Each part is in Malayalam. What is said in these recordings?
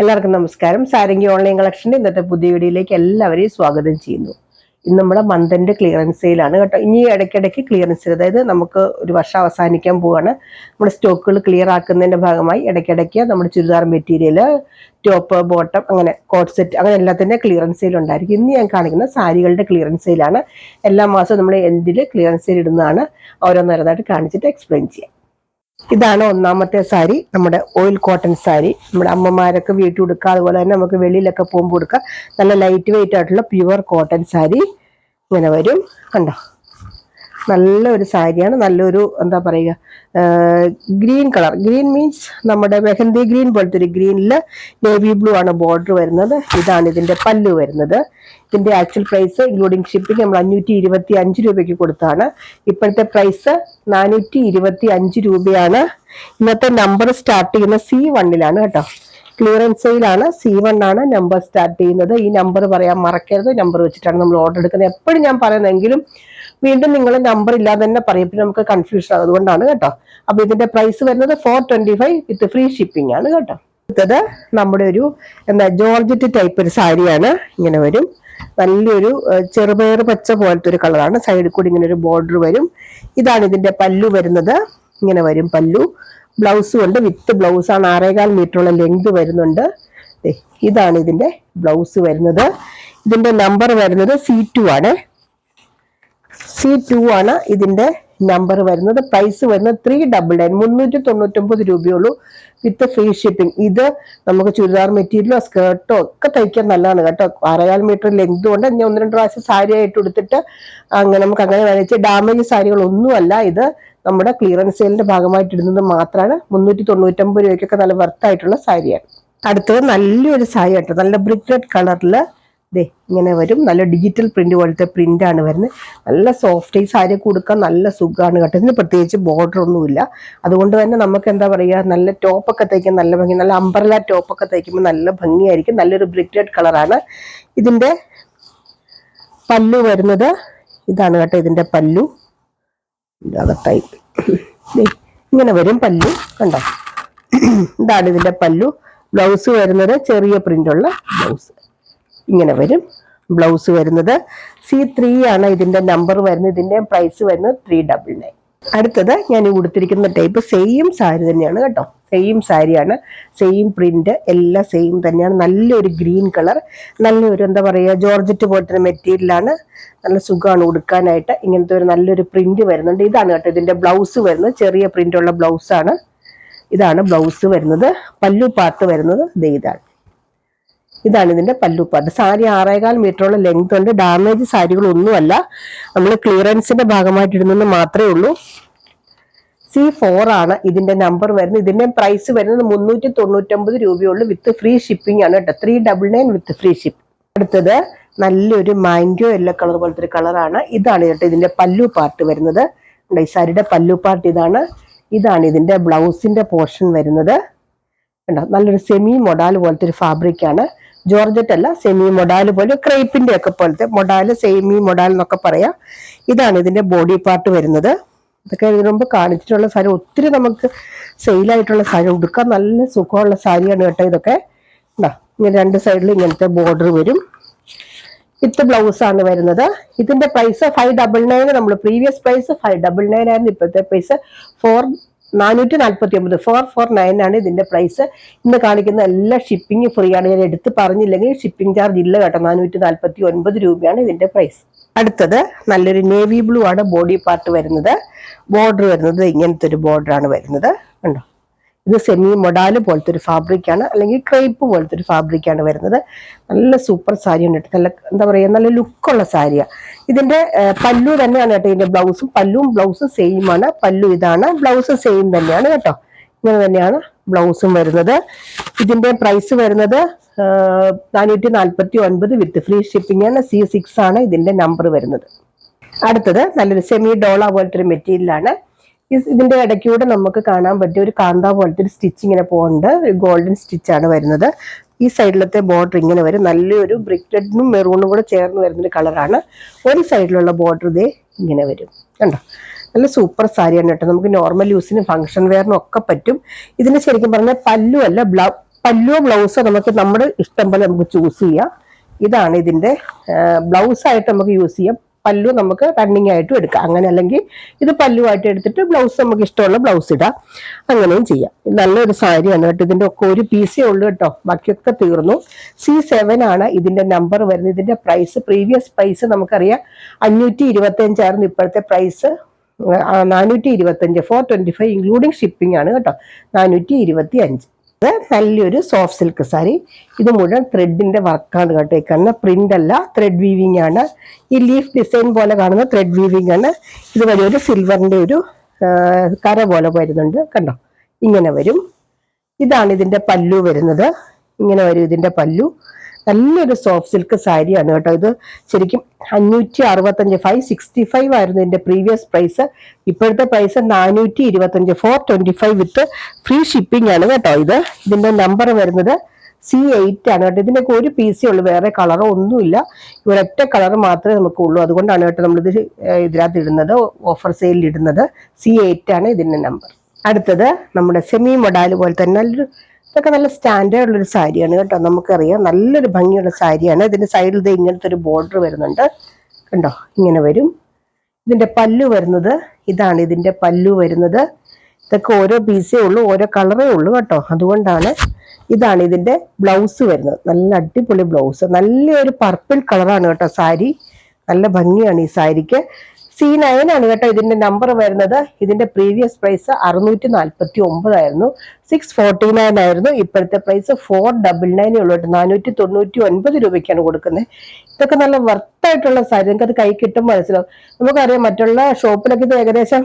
എല്ലാവർക്കും നമസ്കാരം. സാരംഗി ഓൺലൈൻ കളക്ഷൻ്റെ ഇന്നത്തെ പുതിയ വീഡിയോയിലേക്ക് എല്ലാവരെയും സ്വാഗതം ചെയ്യുന്നു. ഇന്ന് നമ്മുടെ മന്തിൻ്റെ ക്ലിയറൻസ് സെയിലാണ് കേട്ടോ. ഇനി ഇടയ്ക്കിടയ്ക്ക് ക്ലിയറൻസ് സെയിൽ, അതായത് നമുക്ക് ഒരു വർഷം അവസാനിക്കാൻ പോവാണ്. നമ്മുടെ സ്റ്റോക്കുകൾ ക്ലിയർ ആക്കുന്നതിൻ്റെ ഭാഗമായി ഇടയ്ക്കിടയ്ക്ക് നമ്മുടെ ചുരിദാർ മെറ്റീരിയൽ, ടോപ്പ്, ബോട്ടം, അങ്ങനെ കോട്ട് സെറ്റ്, അങ്ങനെ എല്ലാത്തിൻ്റെ ക്ലിയറൻസ് സെയിൽ ഉണ്ടായിരിക്കും. ഇന്ന് ഞാൻ കാണിക്കുന്ന സാരികളുടെ ക്ലിയറൻസ് സെയിലാണ്. എല്ലാ മാസവും നമ്മൾ എൻഡിൽ ക്ലിയറൻസ് സെയിൽ ഇടുന്നതാണ്. ഓരോന്നോരോന്നായിട്ട് കാണിച്ചിട്ട് എക്സ്പ്ലെയിൻ ചെയ്യാം. ഇതാണ് ഒന്നാമത്തെ സാരി, നമ്മുടെ ഓയിൽ കോട്ടൺ സാരി. നമ്മുടെ അമ്മമാരൊക്കെ വീട്ടിൽ കൊടുക്കുക, അതുപോലെ തന്നെ നമുക്ക് വെളിയിലൊക്കെ പോകുമ്പോൾ കൊടുക്കുക. നല്ല ലൈറ്റ് വെയിറ്റ് ആയിട്ടുള്ള പ്യുവർ കോട്ടൺ സാരി ഇങ്ങനെ വരും. കണ്ടോ, നല്ലൊരു സാരിയാണ്. നല്ലൊരു എന്താ പറയുക, ഗ്രീൻ കളർ. ഗ്രീൻ മീൻസ് നമ്മുടെ മെഹന്തി ഗ്രീൻ പോലത്തെ ഒരു ഗ്രീനിൽ നേവി ബ്ലൂ ആണ് ബോർഡർ വരുന്നത്. ഇതാണ് ഇതിന്റെ പല്ലു വരുന്നത്. ഇതിന്റെ ആക്ച്വൽ പ്രൈസ് ഇൻക്ലൂഡിങ് ഷിപ്പിംഗ് നമ്മൾ 525 രൂപയ്ക്ക് കൊടുത്താണ്. ഇപ്പോഴത്തെ പ്രൈസ് 425 രൂപയാണ്. ഇന്നത്തെ നമ്പർ സ്റ്റാർട്ട് ചെയ്യുന്ന C1 കേട്ടോ. ക്ലിയറൻസ് സെയിലാണ്. C1 ആണ് നമ്പർ സ്റ്റാർട്ട് ചെയ്യുന്നത്. ഈ നമ്പർ പറയാൻ മറക്കരുത്. നമ്പർ വെച്ചിട്ടാണ് നമ്മൾ ഓർഡർ എടുക്കുന്നത്. എപ്പോഴും ഞാൻ പറയുന്നെങ്കിലും വീണ്ടും നിങ്ങൾ നമ്പർ ഇല്ലാതെ തന്നെ പറയും, നമുക്ക് കൺഫ്യൂഷൻ ആകും. അതുകൊണ്ടാണ് കേട്ടോ. അപ്പൊ ഇതിന്റെ പ്രൈസ് വരുന്നത് 425 വിത്ത് ഫ്രീ ഷിപ്പിംഗ് ആണ് കേട്ടോ. അടുത്തത് നമ്മുടെ ഒരു ജോർജറ്റ് ടൈപ്പ് ഒരു സാരിയാണ്. ഇങ്ങനെ വരും. നല്ലൊരു ചെറുപയർ പച്ച പോലത്തെ ഒരു കളറാണ്. സൈഡിൽ കൂടി ഇങ്ങനെ ഒരു ബോർഡർ വരും. ഇതാണ് ഇതിന്റെ പല്ലു വരുന്നത്. ഇങ്ങനെ വരും പല്ലു. ബ്ലൗസും ഉണ്ട്, വിത്ത് ബ്ലൗസ് ആണ്. 6.25 മീറ്ററോളം ലെങ്ത് വരുന്നുണ്ട്. ഇതാണ് ഇതിന്റെ ബ്ലൗസ് വരുന്നത്. ഇതിന്റെ നമ്പർ വരുന്നത് C2 ആണ്. C2 ആണ് ഇതിന്റെ നമ്പർ വരുന്നത്. പ്രൈസ് വരുന്നത് 399, 399 രൂപയുള്ളൂ വിത്ത് ഫ്രീ ഷിപ്പിംഗ്. ഇത് നമുക്ക് ചുരിദാർ മെറ്റീരിയലോ സ്കേർട്ടോ ഒക്കെ തയ്ക്കാൻ നല്ലതാണ് കേട്ടോ. 6.25 മീറ്റർ ലെങ്ത് കൊണ്ട് ഞാൻ 1-2 പ്രാവശ്യം സാരി ആയിട്ട് എടുത്തിട്ട് അങ്ങനെ നമുക്ക് അങ്ങനെ നനച്ച് ഡാമേജ് സാരികളൊന്നുമല്ല. ഇത് നമ്മുടെ ക്ലിയറൻസ് സെയിലിന്റെ ഭാഗമായിട്ട് ഇടുന്നത് മാത്രമാണ്. 399 രൂപയ്ക്കൊക്കെ നല്ല വർത്തായിട്ടുള്ള സാരിയാണ്. അടുത്തത് നല്ലൊരു സാരി കേട്ടോ. നല്ല ബ്രിക്ക് റെഡ് കളറില് ഇങ്ങനെ വരും. നല്ല ഡിജിറ്റൽ പ്രിന്റ് പോലത്തെ പ്രിന്റ് ആണ് വരുന്നത്. നല്ല സോഫ്റ്റ്. ഈ സാരി കൊടുക്കാൻ നല്ല സുഖമാണ് കേട്ടോ. ഇതിന് പ്രത്യേകിച്ച് ബോർഡർ ഒന്നുമില്ല. അതുകൊണ്ട് തന്നെ നമുക്ക് എന്താ പറയുക, നല്ല ടോപ്പൊക്കെ തയ്ക്കാൻ നല്ല ഭംഗി. നല്ല അംബ്രല ടോപ്പൊക്കെ തയ്ക്കുമ്പോൾ നല്ല ഭംഗിയായിരിക്കും. നല്ലൊരു ബ്രിക്ക് റെഡ് കളറാണ്. ഇതിന്റെ പല്ലു വരുന്നത് ഇതാണ് കേട്ടോ. ഇതിന്റെ പല്ലു അകത്തായി ഇങ്ങനെ വരും പല്ലു. കണ്ടോ, ഇതാണ് ഇതിന്റെ പല്ലു. ബ്ലൗസ് വരുന്നത് ചെറിയ പ്രിന്റുള്ള ബ്ലൗസ് ഇങ്ങനെ വരും. ബ്ലൗസ് വരുന്നത് C3 ആണ് ഇതിന്റെ നമ്പർ വരുന്നത്. ഇതിന്റെ പ്രൈസ് വരുന്നത് 399. അടുത്തത് ഞാൻ ഈ ഉടുത്തിരിക്കുന്ന ടൈപ്പ് സെയിം സാരി തന്നെയാണ് കേട്ടോ. സെയിം സാരിയാണ്, സെയിം പ്രിന്റ്, എല്ലാം സെയിം തന്നെയാണ്. നല്ലൊരു ഗ്രീൻ കളർ, നല്ലൊരു എന്താ പറയുക ജോർജറ്റ് പോലത്തെ മെറ്റീരിയലാണ്. നല്ല സുഖമാണ് ഉടുക്കാനായിട്ട്. ഇങ്ങനത്തെ ഒരു നല്ലൊരു പ്രിന്റ് വരുന്നുണ്ട്. ഇതാണ് കേട്ടോ ഇതിന്റെ ബ്ലൗസ് വരുന്നത്. ചെറിയ പ്രിന്റുള്ള ബ്ലൗസാണ്. ഇതാണ് ബ്ലൗസ് വരുന്നത്. പല്ലു പാർട്ട് വരുന്നത് ഇതാണ് ഇതിന്റെ പല്ലു പാർട്ട്. സാരി 6.25 മീറ്ററോളം ലെങ്ത് ഉണ്ട്. ഡാമേജ് സാരികളൊന്നുമല്ല. നമ്മൾ ക്ലിയറൻസിന്റെ ഭാഗമായിട്ട് ഇടുന്നത് മാത്രമേ ഉള്ളൂ. C4 ആണ് ഇതിന്റെ നമ്പർ വരുന്നത്. ഇതിന്റെ പ്രൈസ് വരുന്നത് 399 രൂപയുള്ളൂ വിത്ത് ഫ്രീ ഷിപ്പിംഗ് ആണ് കേട്ടോ. 399 വിത്ത് ഫ്രീ ഷിപ്പിംഗ്. അടുത്തത് നല്ലൊരു മാംഗോ യെല്ലോ കളർ പോലത്തെ ഒരു കളറാണ്. ഇതാണ് കേട്ടോ ഇതിന്റെ പല്ലു പാർട്ട് വരുന്നത്. ഈ സാരിയുടെ പല്ലു പാർട്ട് ഇതാണ് ഇതിന്റെ ബ്ലൗസിന്റെ പോർഷൻ വരുന്നത്. കണ്ടോ, നല്ലൊരു സെമി മൊഡാൽ പോലത്തെ ഒരു ഫാബ്രിക് ആണ്. ജോർജറ്റ് അല്ല, സെമി മൊഡാൽ പോലെ, ക്രേപ്പിന്റെ ഒക്കെ പോലത്തെ മൊഡാൽ, സെമി മൊഡാൽ എന്നൊക്കെ പറയാം. ഇതാണ് ഇതിന്റെ ബോഡി പാർട്ട് വരുന്നത്. ഇതൊക്കെ ഇതിനു മുമ്പ് കാണിച്ചിട്ടുള്ള സാരി. ഒത്തിരി നമുക്ക് സെയിലായിട്ടുള്ള സാരി, ഉടുക്കാൻ നല്ല സുഖമുള്ള സാരിയാണ് കേട്ടോ ഇതൊക്കെ. ഇങ്ങനെ രണ്ട് സൈഡിൽ ഇങ്ങനത്തെ ബോർഡർ വരും. വിത്ത് ബ്ലൗസ് ആണ് വരുന്നത്. ഇതിന്റെ പ്രൈസ് 599. നമ്മൾ പ്രീവിയസ് പ്രൈസ് 599 ആയിരുന്നു. ഇപ്പോഴത്തെ പ്രൈസ് 449, 449 ആണ് ഇതിന്റെ പ്രൈസ്. ഇന്ന് കാണിക്കുന്ന എല്ലാ ഷിപ്പിംഗ് ഫ്രീ ആണ്. ഞാൻ എടുത്ത് പറഞ്ഞില്ലെങ്കിൽ ഷിപ്പിംഗ് ചാർജ് ഇല്ല കേട്ടോ. 449 രൂപയാണ് ഇതിന്റെ പ്രൈസ്. അടുത്തത് നല്ലൊരു നേവി ബ്ലൂ ആണ് ബോഡി പാർട്ട് വരുന്നത്. ബോർഡർ വരുന്നത് ഇങ്ങനത്തെ ഒരു ബോർഡർ ആണ് വരുന്നത്. കണ്ടോ, ഇത് സെമി മൊഡാല് പോലത്തെ ഒരു ഫാബ്രിക് ആണ്, അല്ലെങ്കിൽ ക്രേപ്പ് പോലത്തെ ഒരു ഫാബ്രിക് ആണ് വരുന്നത്. നല്ല സൂപ്പർ സാരിയാണ് കേട്ടോ. നല്ല എന്താ പറയുക, നല്ല ലുക്കുള്ള സാരിയാണ്. ഇതിന്റെ പല്ലു തന്നെയാണ് കേട്ടോ. ഇതിന്റെ ബ്ലൗസും സെയിം ആണ്. പല്ലു ഇതാണ്, ബ്ലൗസ് സെയിം തന്നെയാണ് കേട്ടോ. ഇങ്ങനെ തന്നെയാണ് ബ്ലൗസും വരുന്നത്. ഇതിന്റെ പ്രൈസ് വരുന്നത് 449 വിത്ത് ഫ്രീ ഷിപ്പിംഗ് ആണ്. C6 ആണ് ഇതിന്റെ നമ്പർ വരുന്നത്. അടുത്തത് നല്ലൊരു സെമി ഡോള പോലത്തെ ഒരു മെറ്റീരിയലാണ്. ഇതിന്റെ ഇടയ്ക്കൂടെ നമുക്ക് കാണാൻ പറ്റിയ ഒരു കാന്ത പോലത്തെ ഒരു സ്റ്റിച്ച് ഇങ്ങനെ പോകുന്നുണ്ട്. ഒരു ഗോൾഡൻ സ്റ്റിച്ചാണ് വരുന്നത്. ഈ സൈഡിലത്തെ ബോർഡർ ഇങ്ങനെ വരും. നല്ലൊരു ബ്രിക്ക് റെഡിനും മെറൂണും കൂടെ ചേർന്ന് വരുന്നൊരു കളറാണ്. ഒരു സൈഡിലുള്ള ബോർഡർ ഇങ്ങനെ വരും. കണ്ടോ, നല്ല സൂപ്പർ സാരിയാണ് കേട്ടോ. നമുക്ക് നോർമൽ യൂസിന്, ഫംഗ്ഷൻ വെയറിനും ഒക്കെ പറ്റും. ഇതിന് ശരിക്കും പറഞ്ഞാൽ പല്ലു അല്ല, പല്ലുവോ ബ്ലൗസോ നമുക്ക് നമ്മുടെ ഇഷ്ടം പോലെ നമുക്ക് ചൂസ് ചെയ്യാം. ഇതാണ് ഇതിന്റെ ബ്ലൗസ് ആയിട്ട് നമുക്ക് യൂസ് ചെയ്യാം, പല്ലു നമുക്ക് റണ്ണിങ് ആയിട്ടും എടുക്കാം. അങ്ങനെ അല്ലെങ്കിൽ ഇത് പല്ലുവായിട്ട് എടുത്തിട്ട് ബ്ലൗസ് നമുക്ക് ഇഷ്ടമുള്ള ബ്ലൗസ് ഇടാം, അങ്ങനെയും ചെയ്യാം. നല്ലൊരു സാരിയാണ് കേട്ടോ. ഇതിന്റെ ഒക്കെ ഒരു പീസേ ഉള്ളൂ കേട്ടോ, ബാക്കിയൊക്കെ തീർന്നു. C7 ആണ് ഇതിന്റെ നമ്പർ വരുന്നത്. ഇതിന്റെ പ്രൈസ് പ്രീവിയസ് പ്രൈസ് നമുക്കറിയാം 525 ആയിരുന്നു. ഇപ്പോഴത്തെ പ്രൈസ് 425, 425 ഇൻക്ലൂഡിങ് ഷിപ്പിംഗ് ആണ് കേട്ടോ, 425. നല്ലൊരു സോഫ്റ്റ് സിൽക്ക് സാരി. ഇത് മുഴുവൻ ത്രെഡിന്റെ വർക്കാണ് കേട്ടോ. കാണുന്ന പ്രിന്റ് അല്ല, ത്രെഡ് വീവിംഗ് ആണ്. ഈ ലീഫ് ഡിസൈൻ പോലെ കാണുന്ന ത്രെഡ് വീവിംഗ് ആണ്. ഇത് വലിയൊരു സിൽവറിന്റെ ഒരു കര പോലെ വരുന്നുണ്ട് കണ്ടോ, ഇങ്ങനെ വരും. ഇതാണ് ഇതിന്റെ പല്ലു വരുന്നത്, ഇങ്ങനെ വരും ഇതിന്റെ പല്ലു. നല്ലൊരു സോഫ്റ്റ് സിൽക്ക് സാരിയാണ് കേട്ടോ. ഇത് ശരിക്കും 565, 565 ആയിരുന്നു ഇതിന്റെ പ്രീവിയസ് പ്രൈസ്. ഇപ്പോഴത്തെ പ്രൈസ് 425, 425 വിത്ത് ഫ്രീ ഷിപ്പിംഗ് ആണ് കേട്ടോ. ഇതിന്റെ നമ്പർ വരുന്നത് C8 ആണ് കേട്ടോ. ഇതിനൊക്കെ ഒരു പീസേ ഉള്ളൂ, വേറെ കളറോ ഒന്നുമില്ല. ഒരൊറ്റ കളർ മാത്രമേ നമുക്ക് ഉള്ളൂ. അതുകൊണ്ടാണ് കേട്ടോ നമ്മളിത് ഇതിനകത്ത് ഇടുന്നത്, ഓഫർ സെയിലിൽ ഇടുന്നത്. C8 ആണ് ഇതിന്റെ നമ്പർ. അടുത്തത് നമ്മുടെ സെമി മൊഡാല് പോലെ തന്നെ ഇതൊക്കെ നല്ല സ്റ്റാൻഡേർഡ് ഉള്ളൊരു സാരിയാണ് കേട്ടോ. നമുക്കറിയാം നല്ലൊരു ഭംഗിയുള്ള സാരിയാണ്. ഇതിന്റെ സൈഡിൽ ഇത് ഇങ്ങനത്തെ ഒരു ബോർഡർ വരുന്നുണ്ട് കണ്ടോ, ഇങ്ങനെ വരും. ഇതിന്റെ പല്ലു വരുന്നത് ഇതാണ്. ഇതിന്റെ പല്ലു വരുന്നത് ഇതൊക്കെ ഓരോ പീസേ ഉള്ളൂ, ഓരോ കളറേ ഉള്ളൂ കേട്ടോ. അതുകൊണ്ടാണ്. ഇതാണ് ഇതിന്റെ ബ്ലൗസ് വരുന്നത്, നല്ല അടിപൊളി ബ്ലൗസ്. നല്ലൊരു പർപ്പിൾ കളറാണ് കേട്ടോ സാരി, നല്ല ഭംഗിയാണ് ഈ സാരിക്ക്. C9 ആണ് കേട്ടോ ഇതിന്റെ നമ്പർ വരുന്നത്. ഇതിന്റെ പ്രീവിയസ് പ്രൈസ് 649 ആയിരുന്നു, 649 ആയിരുന്നു. ഇപ്പോഴത്തെ പ്രൈസ് 499 ഉള്ളൂ കേട്ടോ, 499 രൂപയ്ക്കാണ് കൊടുക്കുന്നത്. ഇതൊക്കെ നല്ല വർത്തായിട്ടുള്ള സാരി, നിങ്ങൾക്ക് അത് കൈ കിട്ടുമ്പോൾ മനസ്സിലാവും. നമുക്കറിയാം മറ്റുള്ള ഷോപ്പിലൊക്കെ ഇത് ഏകദേശം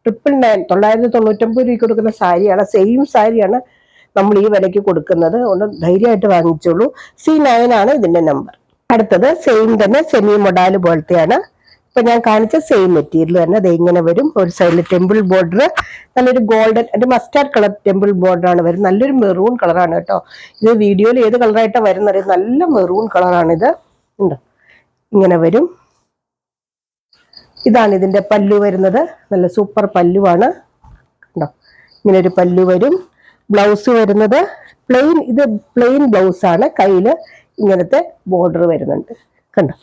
999 രൂപയ്ക്ക് കൊടുക്കുന്ന സാരിയാണ്, സെയിം സാരിയാണ് നമ്മൾ ഈ വിലയ്ക്ക് കൊടുക്കുന്നത്. അതുകൊണ്ട് ധൈര്യമായിട്ട് വാങ്ങിച്ചോളൂ. C9 ആണ് ഇതിന്റെ നമ്പർ. അടുത്തത് സെയിം തന്നെ സെമി മൊഡാല് പോലത്തെയാണ്. ഇപ്പൊ ഞാൻ കാണിച്ച സെയിം മെറ്റീരിയൽ തന്നെ അത് ഇങ്ങനെ വരും. ഒരു സൈഡിൽ ടെമ്പിൾ ബോർഡർ, നല്ലൊരു ഗോൾഡൻ, ഒരു മസ്റ്റാർഡ് കളർ ടെമ്പിൾ ബോർഡർ ആണ് വരുന്നത്. നല്ലൊരു മെറൂൺ കളറാണ് കേട്ടോ. ഇത് വീഡിയോയിൽ ഏത് കളറായിട്ടാണ് വരുന്നത്, നല്ല മെറൂൺ കളറാണിത്. ഉണ്ടോ, ഇങ്ങനെ വരും. ഇതാണ് ഇതിന്റെ പല്ലു വരുന്നത്, നല്ല സൂപ്പർ പല്ലുവാണ് കണ്ടോ, ഇങ്ങനെ ഒരു പല്ലു വരും. ബ്ലൗസ് വരുന്നത് പ്ലെയിൻ, ഇത് പ്ലെയിൻ ബ്ലൗസ് ആണ്. കയ്യില് ഇങ്ങനത്തെ ബോർഡർ വരുന്നുണ്ട് കണ്ടോ,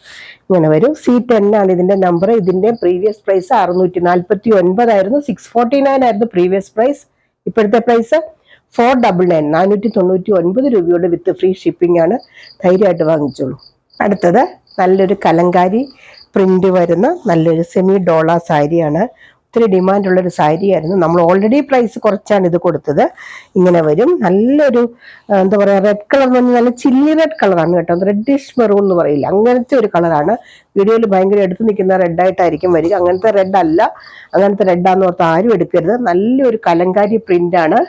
ഇങ്ങനെ വരും. C10 ആണ് ഇതിന്റെ നമ്പർ. ഇതിന്റെ പ്രീവിയസ് പ്രൈസ് 649 ആയിരുന്നു, 649 ആയിരുന്നു പ്രീവിയസ് പ്രൈസ്. ഇപ്പോഴത്തെ പ്രൈസ് 499, 499 രൂപയോട് വിത്ത് ഫ്രീ ഷിപ്പിംഗ് ആണ്. ധൈര്യമായിട്ട് വാങ്ങിച്ചോളൂ. അടുത്തത് നല്ലൊരു കലങ്കാരി പ്രിന്റ് വരുന്ന നല്ലൊരു സെമി ഡോള സാരിയാണ്. ഒത്തിരി ഡിമാൻഡ് ഉള്ളൊരു സാരിയായിരുന്നു. നമ്മൾ ഓൾറെഡി പ്രൈസ് കുറച്ചാണ് ഇത് കൊടുത്തത്. ഇങ്ങനെ വരും. നല്ലൊരു എന്താ പറയുക, റെഡ് കളർ എന്ന് പറഞ്ഞാൽ നല്ല ചില്ലി റെഡ് കളറാണ് കേട്ടോ. റെഡിഷ് മെറൂൺ എന്ന് പറയില്ല, അങ്ങനത്തെ ഒരു കളറാണ്. വീഡിയോയിൽ ഭയങ്കര എടുത്തു നിൽക്കുന്ന റെഡായിട്ടായിരിക്കും വരിക. അങ്ങനത്തെ റെഡ് അല്ല, അങ്ങനത്തെ റെഡാന്ന് ഓർത്ത് ആരും എടുക്കരുത്. നല്ലൊരു കലങ്കാരി പ്രിന്റ് ആണ്.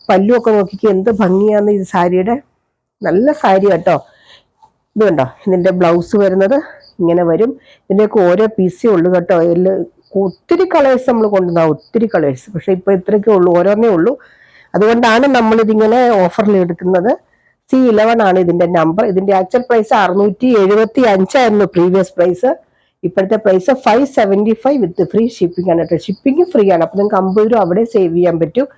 പല്ലുമൊക്കെ നോക്കിക്ക് എന്ത് ഭംഗിയാന്ന് ഈ സാരിയുടെ. നല്ല സാരി കേട്ടോ. ഇത് കണ്ടോ, ഇതിന്റെ ബ്ലൗസ് വരുന്നത് ഇങ്ങനെ വരും. ഇതിന്റെയൊക്കെ ഓരോ പീസേ ഉള്ളൂ കേട്ടോ. ഒത്തിരി കളേഴ്സ് നമ്മൾ കൊണ്ടുവന്നാവും, ഒത്തിരി കളേഴ്സ്. പക്ഷെ ഇപ്പൊ ഇത്രയൊക്കെ ഉള്ളൂ, ഓരോന്നേ ഉള്ളൂ. അതുകൊണ്ടാണ് നമ്മൾ ഇതിങ്ങനെ ഓഫറിൽ എടുക്കുന്നത്. C11 ആണ് ഇതിന്റെ നമ്പർ. ഇതിന്റെ ആക്ച്വൽ പ്രൈസ് 675 ആയിരുന്നു പ്രീവിയസ് പ്രൈസ്. ഇപ്പോഴത്തെ പ്രൈസ് 575 വിത്ത് ഫ്രീ ഷിപ്പിംഗ് ആണ് കേട്ടോ. ഷിപ്പിംഗ് ഫ്രീ ആണ്. അപ്പൊ നിങ്ങൾക്ക് 50 രൂപ അവിടെ സേവ് ചെയ്യാൻ പറ്റും.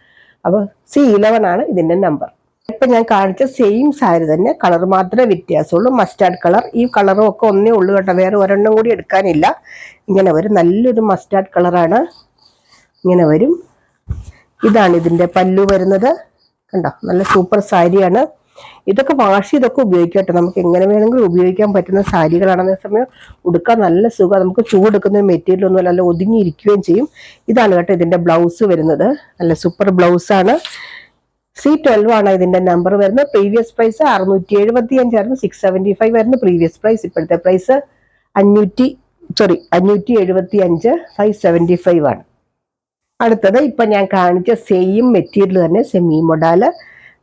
അപ്പൊ C11 ആണ് ഇതിന്റെ നമ്പർ. ഇപ്പൊ ഞാൻ കാണിച്ച സെയിം സാരി തന്നെ, കളർ മാത്രമേ വ്യത്യാസമുള്ളൂ. Mustard colour. ഈ കളറും ഒക്കെ ഒന്നേ ഉള്ളൂ കേട്ടോ, വേറെ ഒരെണ്ണം കൂടി എടുക്കാനില്ല. ഇങ്ങനെ വരും. നല്ലൊരു മസ്റ്റാർഡ് കളറാണ്, ഇങ്ങനെ വരും. ഇതാണ് ഇതിന്റെ പല്ലു വരുന്നത് കണ്ടോ, നല്ല സൂപ്പർ സാരിയാണ്. ഇതൊക്കെ വാഷ് ചെയ്തൊക്കെ ഉപയോഗിക്കട്ടെ, നമുക്ക് എങ്ങനെ വേണമെങ്കിലും ഉപയോഗിക്കാൻ പറ്റുന്ന സാരികളാണ്. അതേസമയം ഉടുക്കാൻ നല്ല സുഖം, നമുക്ക് ചൂടെടുക്കുന്ന മെറ്റീരിയൽ ഒന്നും നല്ല ഒതുങ്ങിയിരിക്കുകയും ചെയ്യും. ഇതാണ് കേട്ടോ ഇതിന്റെ ബ്ലൗസ് വരുന്നത്, നല്ല സൂപ്പർ ബ്ലൗസ് ആണ്. C12 ആണ് ഇതിന്റെ നമ്പർ വരുന്നത്. പ്രീവിയസ് പ്രൈസ് 675 ആയിരുന്നു, 675 ആയിരുന്നു പ്രീവിയസ് പ്രൈസ്. ഇപ്പോഴത്തെ പ്രൈസ് 575, 575 ആണ്. അടുത്തത് ഇപ്പൊ ഞാൻ കാണിച്ച സെയിം മെറ്റീരിയൽ തന്നെ, സെമി മൊഡാല്.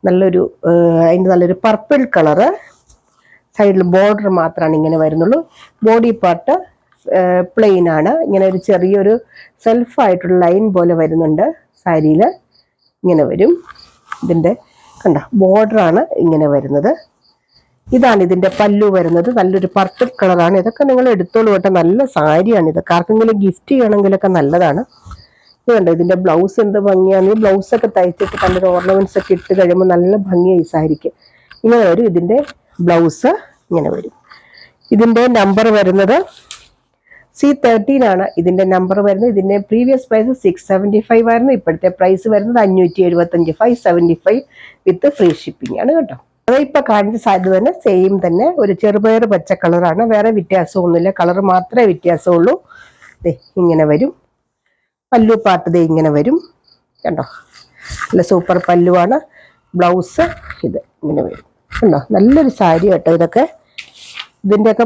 അതിന്റെ നല്ലൊരു പർപ്പിൾ കളറ്. സൈഡിൽ ബോർഡർ മാത്രമാണ് ഇങ്ങനെ വരുന്നുള്ളൂ. ബോഡി പാർട്ട് പ്ലെയിൻ ആണ്. ഇങ്ങനെ ഒരു ചെറിയൊരു സെൽഫായിട്ടുള്ള ലൈൻ പോലെ വരുന്നുണ്ട് സാരിയിൽ, ഇങ്ങനെ വരും. ഇതിന്റെ കണ്ട ബോർഡറാണ് ഇങ്ങനെ വരുന്നത്. ഇതാണ് ഇതിന്റെ പല്ലു വരുന്നത്. നല്ലൊരു പർപ്പിൾ കളറാണ്. ഇതൊക്കെ നിങ്ങൾ എടുത്തോളൂ കേട്ടോ, നല്ല സാരിയാണ്. ഇതൊക്കെ ആർക്കെങ്കിലും ഗിഫ്റ്റ് ചെയ്യണമെങ്കിലൊക്കെ നല്ലതാണ്. കണ്ടോ ഇതിന്റെ ബ്ലൗസ് എന്ത് ഭംഗിയാണ്. ഈ ബ്ലൗസൊക്കെ തയ്ച്ചിട്ട് നല്ലൊരു ഓർണമെന്റ്സ് ഒക്കെ ഇട്ട് കഴിയുമ്പോൾ നല്ല ഭംഗിയായി സാരിക്ക്. ഇങ്ങനെ വരും ഇതിന്റെ ബ്ലൗസ്, ഇങ്ങനെ വരും. ഇതിന്റെ നമ്പർ വരുന്നത് C13 ആണ് ഇതിന്റെ നമ്പർ വരുന്നത്. ഇതിന്റെ പ്രീവിയസ് പ്രൈസ് 675 ആയിരുന്നു. ഇപ്പോഴത്തെ പ്രൈസ് വരുന്നത് 575, 575 വിത്ത് ഫ്രീ ഷിപ്പിംഗ് ആണ് കേട്ടോ. അത് ഇപ്പൊ കാണിച്ച സാരി തന്നെ സെയിം തന്നെ, ഒരു ചെറുപയർ പച്ച കളറാണ്, വേറെ വ്യത്യാസമൊന്നുമില്ല, കളർ മാത്രമേ വ്യത്യാസമുള്ളൂ. ഇങ്ങനെ വരും. പല്ലു പാട്ട് ഇങ്ങനെ വരും കണ്ടോ, നല്ല സൂപ്പർ പല്ലുവാണ്. ബ്ലൗസ് ഇത് ഇങ്ങനെ വരും കണ്ടോ, നല്ലൊരു സാരി കേട്ടോ. ഇതൊക്കെ ഇതിൻ്റെയൊക്കെ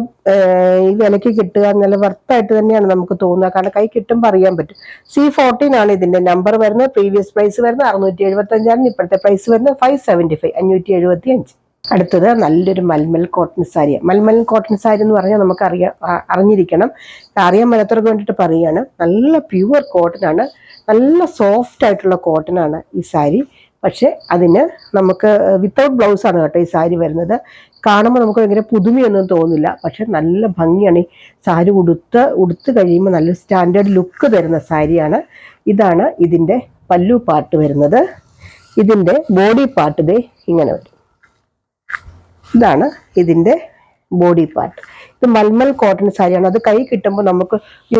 ഈ വിലയ്ക്ക് കിട്ടുക നല്ല വർത്തായിട്ട് തന്നെയാണ് നമുക്ക് തോന്നുക, കാരണം കൈ കിട്ടുമ്പോൾ അറിയാൻ പറ്റും. C14 ആണ് ഇതിന്റെ നമ്പർ വരുന്നത്. പ്രീവിയസ് പ്രൈസ് വരുന്നത് 675 ആണ്. ഇപ്പോഴത്തെ പ്രൈസ് വരുന്നത് 575, 575. അടുത്തത് നല്ലൊരു മൽമൽ കോട്ടൺ സാരിയാണ്. മൽമൽ കോട്ടൺ സാരി എന്ന് പറഞ്ഞാൽ നമുക്ക് അറിഞ്ഞിരിക്കണം, അറിയാൻ മേലത്തവർക്ക് വേണ്ടിയിട്ട് പറയുകയാണ്. നല്ല പ്യുവർ കോട്ടൺ ആണ്, നല്ല സോഫ്റ്റ് ആയിട്ടുള്ള കോട്ടൺ ആണ് ഈ സാരി. പക്ഷെ അതിന് നമുക്ക് വിത്തൗട്ട് ബ്ലൗസ് ആണ് കേട്ടോ ഈ സാരി വരുന്നത്. കാണുമ്പോൾ നമുക്ക് ഭയങ്കര പുതുമയൊന്നും തോന്നില്ല, പക്ഷെ നല്ല ഭംഗിയാണ്. ഈ സാരി ഉടുത്ത് കഴിയുമ്പോൾ നല്ല സ്റ്റാൻഡേർഡ് ലുക്ക് തരുന്ന സാരിയാണ്. ഇതാണ് ഇതിൻ്റെ പല്ലു പാർട്ട് വരുന്നത്. ഇതിൻ്റെ ബോഡി പാർട്ട് ദേ ഇങ്ങനെ വരും. ഇതാണ് ഇതിൻ്റെ ബോഡി പാർട്ട്. ഇത് മൽമൽ കോട്ടൺ സാരിയാണ്. അത് കൈ കിട്ടുമ്പോൾ നമുക്ക്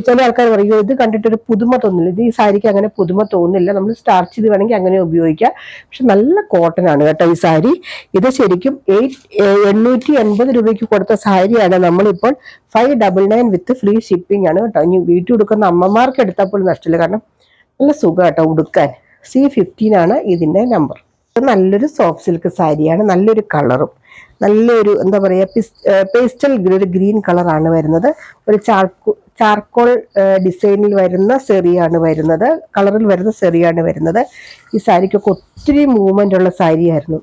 ചില ആൾക്കാർ പറയും ഇത് കണ്ടിട്ടൊരു പുതുമ തോന്നില്ല. ഇത് ഈ സാരിക്ക് അങ്ങനെ പുതുമ തോന്നില്ല, നമ്മൾ സ്റ്റാർച്ച് ചെയ്ത് വേണമെങ്കിൽ അങ്ങനെ ഉപയോഗിക്കാം. പക്ഷെ നല്ല കോട്ടൺ ആണ് കേട്ടോ ഈ സാരി. ഇത് ശരിക്കും 880 രൂപയ്ക്ക് കൊടുത്ത സാരിയാണ്. നമ്മളിപ്പോൾ 599 വിത്ത് ഫ്രീ ഷിപ്പിംഗ് ആണ് കേട്ടോ. ഇനി വീട്ടിൽ കൊടുക്കുന്ന അമ്മമാർക്ക് എടുത്താൽ പോലും നഷ്ടമില്ല, കാരണം നല്ല സുഖം കേട്ടോ ഉടുക്കാൻ. C15 ആണ് ഇതിൻ്റെ നമ്പർ. ഇത് നല്ലൊരു സോഫ്റ്റ് സിൽക്ക് സാരിയാണ്, നല്ലൊരു കളറും, നല്ലൊരു എന്താ പറയുക പേസ്റ്റൽ ഗ്രീൻ കളറാണ് വരുന്നത്. ഒരു ചാർക്കോൾ ഡിസൈനിൽ വരുന്ന സെറിയാണ് വരുന്നത്, കളറിൽ വരുന്ന സെറിയാണ് വരുന്നത്. ഈ സാരിക്കൊക്കെ ഒത്തിരി മൂവ്മെന്റ് ഉള്ള സാരിയായിരുന്നു,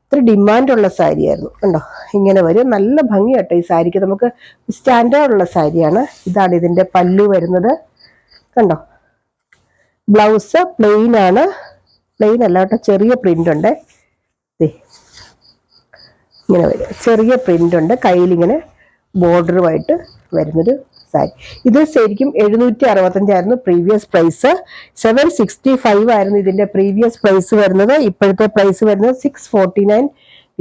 ഒത്തിരി ഡിമാൻഡുള്ള സാരിയായിരുന്നു കണ്ടോ. ഇങ്ങനെ വരും, നല്ല ഭംഗി കേട്ടോ ഈ സാരിക്ക്. നമുക്ക് സ്റ്റാൻഡേർഡ് ഉള്ള സാരിയാണ്. ഇതാണ് ഇതിന്റെ പല്ലു വരുന്നത് കണ്ടോ. ബ്ലൗസ് പ്ലെയിൻ ആണ്, പ്ലെയിൻ അല്ല കേട്ടോ, ചെറിയ പ്രിന്റ് ഉണ്ട്. ഇങ്ങനെ വരും, ചെറിയ പ്രിന്റ് ഉണ്ട്, കയ്യിലിങ്ങനെ ബോർഡറുമായിട്ട് വരുന്നൊരു സാരി. ഇത് ശരിക്കും 765 ആയിരുന്നു പ്രീവിയസ് പ്രൈസ്. 765 ആയിരുന്നു ഇതിന്റെ പ്രീവിയസ് പ്രൈസ് വരുന്നത്. ഇപ്പോഴത്തെ പ്രൈസ് വരുന്നത് 649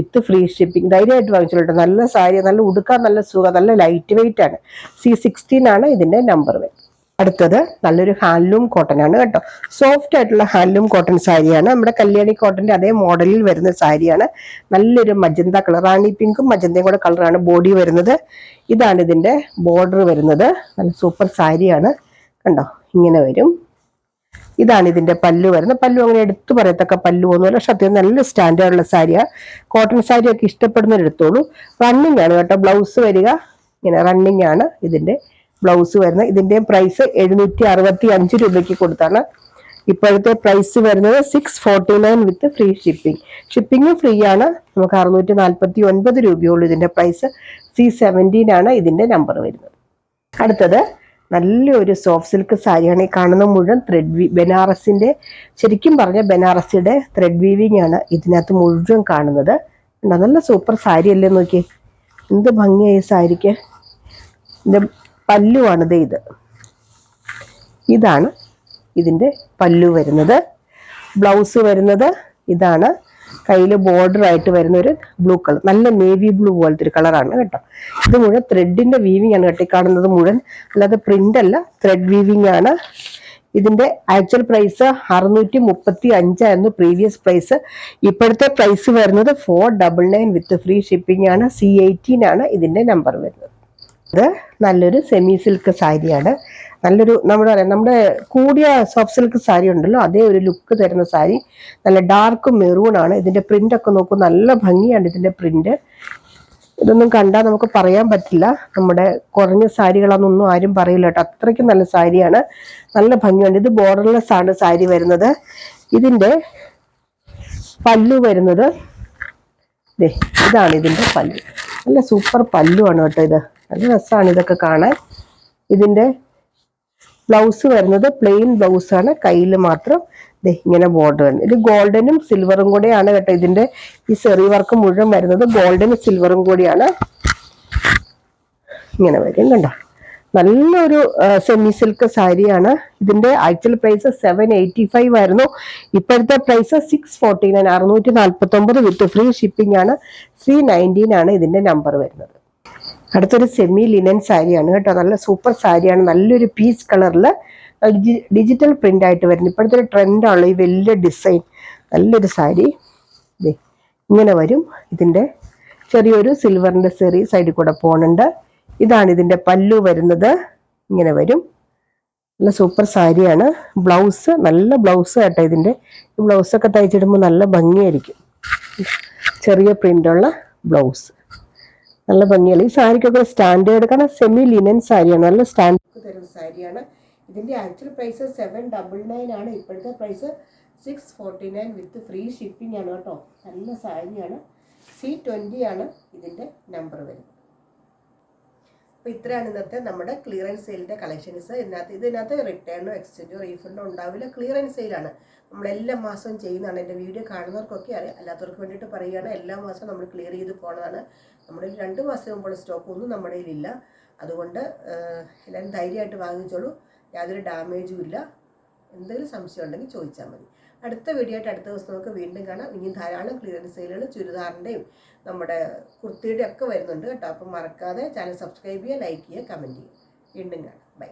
വിത്ത് ഫ്രീ ഷിപ്പിംഗ്. ധൈര്യമായിട്ട് വാങ്ങിച്ചോളൂ, നല്ല സാരി, നല്ല ഉടുക്കാൻ നല്ല സുഖം, നല്ല ലൈറ്റ് വെയിറ്റ് ആണ്. C16 ആണ് ഇതിന്റെ നമ്പർ വരുന്നത്. അടുത്തത് നല്ലൊരു ഹാൻഡ്ലൂം കോട്ടൺ ആണ് കേട്ടോ. സോഫ്റ്റ് ആയിട്ടുള്ള ഹാൻഡ്ലൂം കോട്ടൺ സാരിയാണ്. നമ്മുടെ കല്യാണി കോട്ടന്റെ അതേ മോഡലിൽ വരുന്ന സാരിയാണ്. നല്ലൊരു മജന്ത കളർ, റാണി പിങ്കും മജന്തയും കൂടെ കളറാണ് ബോഡി വരുന്നത്. ഇതാണ് ഇതിന്റെ ബോർഡർ വരുന്നത്. നല്ല സൂപ്പർ സാരിയാണ് കണ്ടോ, ഇങ്ങനെ വരും. ഇതാണ് ഇതിന്റെ പല്ലു വരുന്നത്. പല്ലു അങ്ങനെ എടുത്തു പറയത്തക്ക പല്ലു ഒന്നുമില്ല, പക്ഷെ അത്യാവശ്യം നല്ല സ്റ്റാൻഡേർഡുള്ള സാരിയാണ്. കോട്ടൺ സാരിയൊക്കെ ഇഷ്ടപ്പെടുന്നവരെടുത്തോളൂ. റണ്ണിങ് ആണ് കേട്ടോ ബ്ലൗസ് വരിക, ഇങ്ങനെ റണ്ണിങ് ആണ് ഇതിന്റെ ബ്ലൗസ് വരുന്നത്. ഇതിന്റെ പ്രൈസ് 765 രൂപയ്ക്ക് കൊടുത്താണ്. ഇപ്പോഴത്തെ പ്രൈസ് വരുന്നത് 649 വിത്ത് ഫ്രീ ഷിപ്പിംഗ്. ഷിപ്പിംഗ് ഫ്രീ ആണ്. നമുക്ക് 649 രൂപയുള്ളൂ ഇതിന്റെ പ്രൈസ്. C17 ആണ് ഇതിന്റെ നമ്പർ വരുന്നത്. അടുത്തത് നല്ലൊരു സോഫ്റ്റ് സിൽക്ക് സാരിയാണ്. ഈ കാണുന്ന മുഴുവൻ ബനാറസിന്റെ, ശരിക്കും പറഞ്ഞ ബനാറസിയുടെ ത്രെഡ് വീവിങ് ആണ് ഇതിനകത്ത് മുഴുവൻ കാണുന്നത്. നല്ല സൂപ്പർ സാരി അല്ലേ, നോക്കിയേ എന്ത് ഭംഗിയായി സാരിക്ക്. ഇതിന്റെ പല്ലുവാണിത്. ഇതാണ് ഇതിന്റെ പല്ലു വരുന്നത്. ബ്ലൗസ് വരുന്നത് ഇതാണ്. കയ്യിൽ ബോർഡർ ആയിട്ട് വരുന്ന ഒരു ബ്ലൂ കളർ, നല്ല നേവി ബ്ലൂ പോലത്തെ ഒരു കളറാണ് കേട്ടോ. ഇത് മുഴുവൻ ത്രെഡിന്റെ വീവിങ് ആണ് കേട്ടോ. കാണുന്നത് മുഴുവൻ, അല്ലാതെ പ്രിന്റ് അല്ല, ത്രെഡ് വീവിങ് ആണ്. ഇതിന്റെ ആക്ച്വൽ പ്രൈസ് 635 ആയിരുന്നു പ്രീവിയസ് പ്രൈസ്. ഇപ്പോഴത്തെ പ്രൈസ് വരുന്നത് 499 വിത്ത് ഫ്രീ ഷിപ്പിംഗ് ആണ്. C18 ആണ് ഇതിന്റെ നമ്പർ വരുന്നത്. ഇത് നല്ലൊരു സെമി സിൽക്ക് സാരിയാണ്. നല്ലൊരു നമ്മുടെ കൂടിയ സോഫ്റ്റ് സിൽക്ക് സാരി ഉണ്ടല്ലോ, അതേ ഒരു ലുക്ക് തരുന്ന സാരി. നല്ല ഡാർക്ക് മെറൂൺ ആണ്. ഇതിന്റെ പ്രിന്റ് ഒക്കെ നോക്കൂ, നല്ല ഭംഗിയാണ് ഇതിന്റെ പ്രിന്റ്. ഇതൊന്നും കണ്ടാൽ നമുക്ക് പറയാൻ പറ്റില്ല നമ്മുടെ കുറഞ്ഞ സാരികളാണെന്നൊന്നും ആരും പറയില്ല കേട്ടോ, അത്രയ്ക്കും നല്ല സാരിയാണ്, നല്ല ഭംഗിയുണ്ട്. ഇത് ബോർഡർലെസ് ആണ് സാരി വരുന്നത്. ഇതിന്റെ പല്ലു വരുന്നത് ഇതാണ് ഇതിന്റെ പല്ലു. നല്ല സൂപ്പർ പല്ലുവാണ് കേട്ടോ. ഇത് നല്ല രസമാണ് ഇതൊക്കെ കാണാൻ. ഇതിന്റെ ബ്ലൗസ് വരുന്നത് പ്ലെയിൻ ബ്ലൗസ് ആണ്, കയ്യിൽ മാത്രം ഇങ്ങനെ ബോർഡർ ഉണ്ട്. ഇത് ഗോൾഡനും സിൽവറും കൂടെയാണ് കേട്ടോ. ഇതിന്റെ ഈ സെറി വർക്ക് മുഴുവൻ വരുന്നത് ഗോൾഡനും സിൽവറും കൂടിയാണ്. ഇങ്ങനെ വരും കണ്ടോ, നല്ലൊരു സെമി സിൽക്ക് സാരിയാണ്. ഇതിന്റെ ആക്ച്വൽ പ്രൈസ് 785 ആയിരുന്നു. ഇപ്പോഴത്തെ പ്രൈസ് 649, 649 വിത്ത് ഫ്രീ ഷിപ്പിംഗ് ആണ്. C19 ആണ് ഇതിന്റെ നമ്പർ വരുന്നത്. അടുത്തൊരു സെമി ലിനൻ സാരിയാണ് കേട്ടോ. നല്ല സൂപ്പർ സാരിയാണ്. നല്ലൊരു പീച്ച് കളറിൽ ഡിജിറ്റൽ പ്രിന്റ് ആയിട്ട് വരുന്നത്. ഇപ്പോഴത്തെ ഒരു ട്രെൻഡാണ് ഈ വലിയ ഡിസൈൻ. നല്ലൊരു സാരി ഇങ്ങനെ വരും. ഇതിന്റെ ചെറിയൊരു സിൽവറിന്റെ സെറി സൈഡിൽ കൂടെ പോകുന്നുണ്ട്. ഇതാണ് ഇതിന്റെ പല്ലു വരുന്നത്. ഇങ്ങനെ വരും. നല്ല സൂപ്പർ സാരിയാണ്. ബ്ലൗസ് നല്ല ബ്ലൗസ് കേട്ടോ. ഇതിന്റെ ഈ ബ്ലൗസൊക്കെ തയ്ച്ചിടുമ്പോൾ നല്ല ഭംഗിയായിരിക്കും. ചെറിയ പ്രിന്റുള്ള ബ്ലൗസ് നല്ല ഭംഗിയാണ്. ഈ സാരിക്കൊക്കെ സ്റ്റാൻഡേർഡ്, കാരണം സെമി ലിനൻ സാരിയാണ്. നല്ല സ്റ്റാൻഡേർഡ് തരുന്ന സാരിയാണ്. ഇതിന്റെ ആക്ച്വൽ പ്രൈസ് 799 ആണ്. ഇപ്പോഴത്തെ പ്രൈസ് 649 വിത്ത് ഫ്രീ ഷിപ്പിംഗ് ആണ് കേട്ടോ. നല്ല സാരിയാണ്. C20 ആണ് ഇതിന്റെ നമ്പർ വരുന്നത്. അപ്പോൾ ഇത്രയാണ് ഇന്നത്തെ നമ്മുടെ ക്ലിയറൻസ് സെയിലിന്റെ കളക്ഷൻസ്. ഇതിനകത്ത് റിട്ടേണോ എക്സ്ചേഞ്ചോ റീഫണ്ടോ ഉണ്ടാവില്ല. ക്ലിയറൻസ് സെയിലാണ്. നമ്മളെല്ലാ മാസവും ചെയ്യുന്നതാണ്. എൻ്റെ വീഡിയോ കാണുന്നവർക്കൊക്കെ അറിയാം. അല്ലാത്തവർക്ക് വേണ്ടിയിട്ട് പറയുകയാണ്, എല്ലാ മാസവും നമ്മൾ ക്ലിയർ ചെയ്ത് പോകുന്നതാണ്. നമ്മുടെ 2 മാസം മുമ്പുള്ള സ്റ്റോക്ക് ഒന്നും നമ്മുടെ കയ്യിലില്ല. അതുകൊണ്ട് എല്ലാവരും ധൈര്യമായിട്ട് വാങ്ങിച്ചോളൂ. യാതൊരു ഡാമേജും ഇല്ല. എന്തെങ്കിലും സംശയം ഉണ്ടെങ്കിൽ ചോദിച്ചാൽ മതി. അടുത്ത വീഡിയോ ആയിട്ട് അടുത്ത ദിവസം നമുക്ക് വീണ്ടും കാണാം. ഇനി ധാരാളം ക്ലിയറൻസ് സെയിലുകൾ ചുരിദാറിൻ്റെയും നമ്മുടെ കുർത്തിയുടെ ഒക്കെ വരുന്നുണ്ട് കേട്ടോ. അപ്പം മറക്കാതെ ചാനൽ സബ്സ്ക്രൈബ് ചെയ്യുക, ലൈക്ക് ചെയ്യുക, കമൻറ്റ് ചെയ്യുക. വീണ്ടും കാണാം. ബൈ.